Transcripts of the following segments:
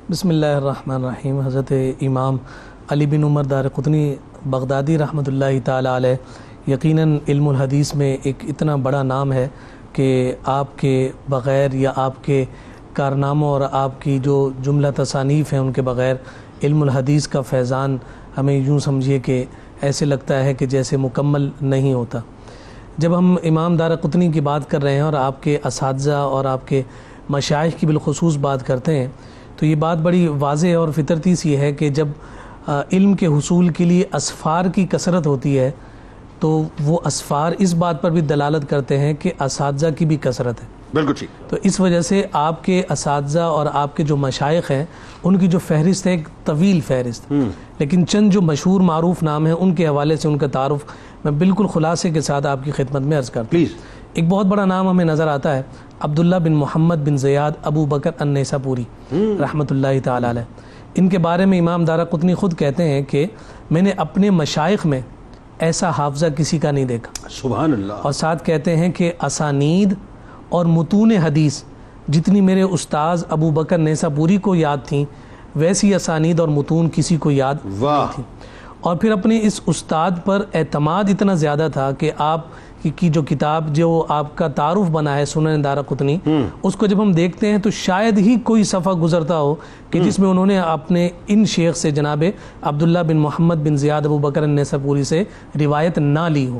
بسم اللہ الرحمن الرحیم۔ حضرت امام علی بن عمر دارقطنی بغدادی رحمۃ اللہ تعالی علیہ یقیناً علم الحدیث میں ایک اتنا بڑا نام ہے کہ آپ کے بغیر یا آپ کے کارناموں اور آپ کی جو جملہ تصانیف ہیں ان کے بغیر علم الحدیث کا فیضان ہمیں یوں سمجھیے کہ ایسے لگتا ہے کہ جیسے مکمل نہیں ہوتا۔ جب ہم امام دارقطنی کی بات کر رہے ہیں اور آپ کے اساتذہ اور آپ کے مشائخ کی بالخصوص بات کرتے ہیں تو یہ بات بڑی واضح اور فطرتی سی ہے کہ جب علم کے حصول کے لیے اسفار کی کثرت ہوتی ہے تو وہ اسفار اس بات پر بھی دلالت کرتے ہیں کہ اساتذہ کی بھی کثرت ہے۔ بالکل ٹھیک۔ تو اس وجہ سے آپ کے اساتذہ اور آپ کے جو مشائخ ہیں ان کی جو فہرست ہے ایک طویل فہرست، لیکن چند جو مشہور معروف نام ہیں ان کے حوالے سے ان کا تعارف میں بالکل خلاصے کے ساتھ آپ کی خدمت میں عرض کرتا ہوں۔ ایک بہت بڑا نام ہمیں نظر آتا ہے عبداللہ بن محمد بن زیاد ابو بکر النیسابوری رحمۃ اللہ تعالی علیہ۔ ان کے بارے میں امام دارقطنی خود کہتے ہیں کہ میں نے اپنے مشائخ میں ایسا حافظہ کسی کا نہیں دیکھا، سبحان اللہ۔ اور ساتھ کہتے ہیں کہ اسانید اور متون حدیث جتنی میرے استاذ ابو بکر نیسابوری کو یاد تھیں ویسی اسانید اور متون کسی کو یاد نہیں تھیں۔ اور پھر اپنے اس استاد پر اعتماد اتنا زیادہ تھا کہ آپ کی جو کتاب جو آپ کا تعارف بنا ہے سنن دارقطنی، اس کو جب ہم دیکھتے ہیں تو شاید ہی کوئی صفحہ گزرتا ہو کہ جس میں انہوں نے اپنے ان شیخ سے جناب عبداللہ بن محمد بن زیاد ابو بکر النیسابوری سے روایت نہ لی ہو۔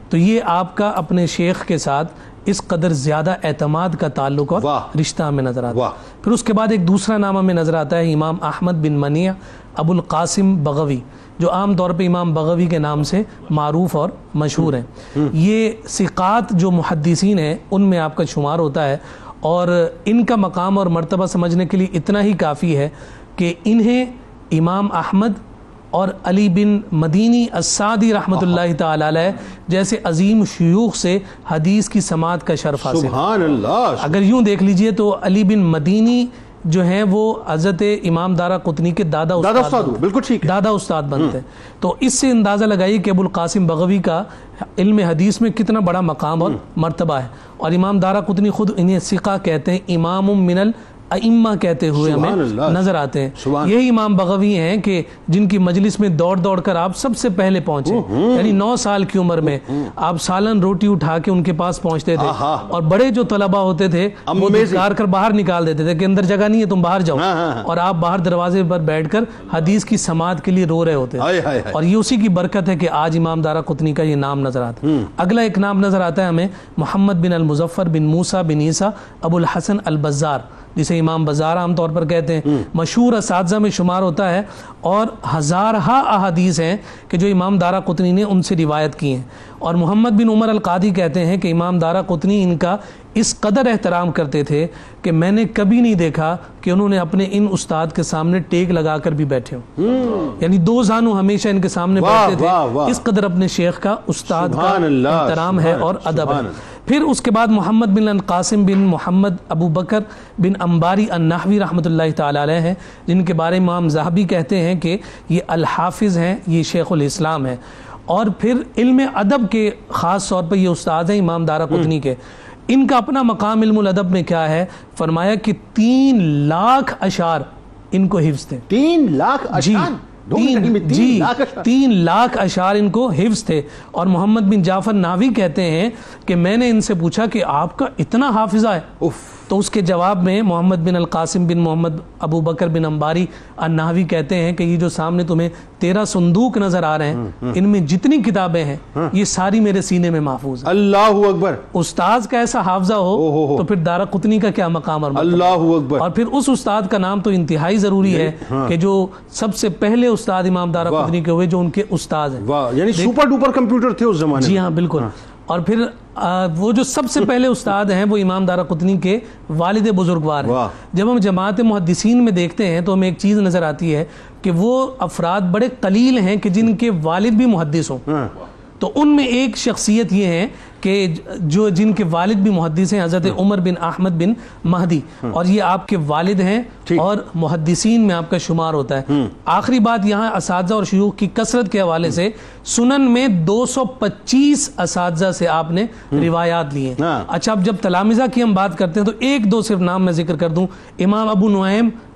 تو یہ آپ کا اپنے شیخ کے ساتھ اس قدر زیادہ اعتماد کا تعلق اور رشتہ ہمیں نظر آتا ہے۔ پھر اس کے بعد ایک دوسرا نام ہمیں نظر آتا ہے امام احمد بن منیع ابو القاسم بغوی، جو عام طور پہ امام بغوی کے نام سے معروف اور مشہور ہیں۔ یہ ثقات جو محدثین ہیں ان میں آپ کا شمار ہوتا ہے، اور ان کا مقام اور مرتبہ سمجھنے کے لیے اتنا ہی کافی ہے کہ انہیں امام احمد اور علی بن مدینی السعدی رحمۃ اللہ تعالی علیہ جیسے عظیم شیوخ سے حدیث کی سماعت کا شرف حاصل ہے۔ سبحان اللہ۔ اگر یوں دیکھ لیجئے تو علی بن مدینی جو ہیں وہ حضرت امام دارقطنی کے دادا استاد، بالکل ٹھیک، دادا استاد بنتے ہیں۔ تو اس سے اندازہ لگائیے کہ ابو القاسم بغوی کا علم حدیث میں کتنا بڑا مقام اور مرتبہ ہے، اور امام دارقطنی خود انہیں ثقہ کہتے ہیں، امام من الائمہ کہتے ہوئے ہمیں نظر آتے ہیں۔ یہی امام بغوی ہیں کہ جن کی مجلس میں دوڑ دوڑ کر آپ سب سے پہلے پہنچے، یعنی 9 سال کی عمر میں آپ سالن روٹی اٹھا کے ان کے پاس پہنچتے تھے، اور بڑے جو طلبہ ہوتے تھے وہ دھکار کر باہر نکال دیتے تھے کہ اندر جگہ نہیں ہے تم باہر جاؤ، اور آپ باہر دروازے پر بیٹھ کر حدیث کی سماعت کے لیے رو رہے ہوتے ہیں، اور یہ اسی کی برکت ہے کہ آج امام دارقطنی کا یہ نام نظر آتا ہے۔ اگلا ایک نام نظر آتا ہے ہمیں محمد بن المظفر بن موسیٰ بن عیسیٰ ابو الحسن البزار، جسے امام بزار عام طور پر کہتے ہیں، مشہور اساتذہ میں شمار ہوتا ہے، اور ہزارہا احادیث ہیں کہ جو امام دارقطنی نے ان سے روایت کی ہیں۔ اور محمد بن عمر القادی کہتے ہیں کہ امام دارقطنی ان کا اس قدر احترام کرتے تھے کہ میں نے کبھی نہیں دیکھا کہ انہوں نے اپنے ان استاد کے سامنے ٹیک لگا کر بھی بیٹھے ہوں، یعنی 2 زانو ہمیشہ ان کے سامنے بیٹھتے تھے۔ اس قدر اپنے شیخ کا استاد کا احترام ہے اور ادب ہے۔ پھر اس کے بعد محمد بن القاسم بن محمد ابو بکر بن انباری النحوی رحمۃ اللہ تعالی علیہ ہیں، جن کے بارے میں امام ذہبی کہتے ہیں کہ یہ الحافظ ہیں، یہ شیخ الاسلام ہیں۔ اور پھر علم ادب کے خاص طور پر یہ استاد ہیں امام دارقطنی کے۔ ان کا اپنا مقام علم الادب میں کیا ہے؟ فرمایا کہ 3 لاکھ اشعار ان کو حفظ تھے۔ 3 لاکھ اشعار؟ جی 3 لاکھ اشعار ان کو حفظ تھے۔ اور محمد بن جعفر نحوی کہتے ہیں کہ میں نے ان سے پوچھا کہ آپ کا اتنا حافظہ ہے؟ تو اس کے جواب میں محمد بن القاسم بن محمد ابو بکر بن انباری النحوی کہتے ہیں کہ یہ جو سامنے تمہیں 13 صندوق نظر آ رہے ہیں، ان میں جتنی کتابیں ہیں یہ ساری میرے سینے میں محفوظ ہیں۔ اللہ اکبر۔ استاذ کا ایسا حافظہ ہو تو پھر دارقطنی کا کیا مقام اور مرتبہ۔ اللہ اکبر۔ اور پھر اس استاد کا نام تو انتہائی ضروری ہے کہ جو سب سے پہلے استاد امام دارقطنی کے ہوئے جو ان کے استاد ہیں، یعنی سپر ڈوپر کمپیوٹر تھے اس زمانے میں۔ جی ہاں بالکل۔ اور پھر وہ جو سب سے پہلے استاد ہیں وہ امام دارقطنی کے والد بزرگوار ہیں۔ جب ہم جماعت محدثین میں دیکھتے ہیں تو ہمیں ایک چیز نظر آتی ہے کہ وہ افراد بڑے قلیل ہیں کہ جن کے والد بھی محدث ہوں۔ تو ان میں ایک شخصیت یہ ہے کہ جن کے والد بھی محدث ہیں، حضرت عمر بن احمد بن مہدی، اور یہ آپ کے والد ہیں اور محدثین میں آپ کا شمار ہوتا ہے۔ آخری بات یہاں اساتذہ اور شیوخ کی کثرت کے حوالے سے سنن میں 225 اساتذہ سے آپ نے روایات لی ہیں۔ اچھا اب جب تلامذہ کی ہم بات کرتے ہیں تو 1-2 صرف نام میں ذکر کر دوں۔ امام ابو نعیم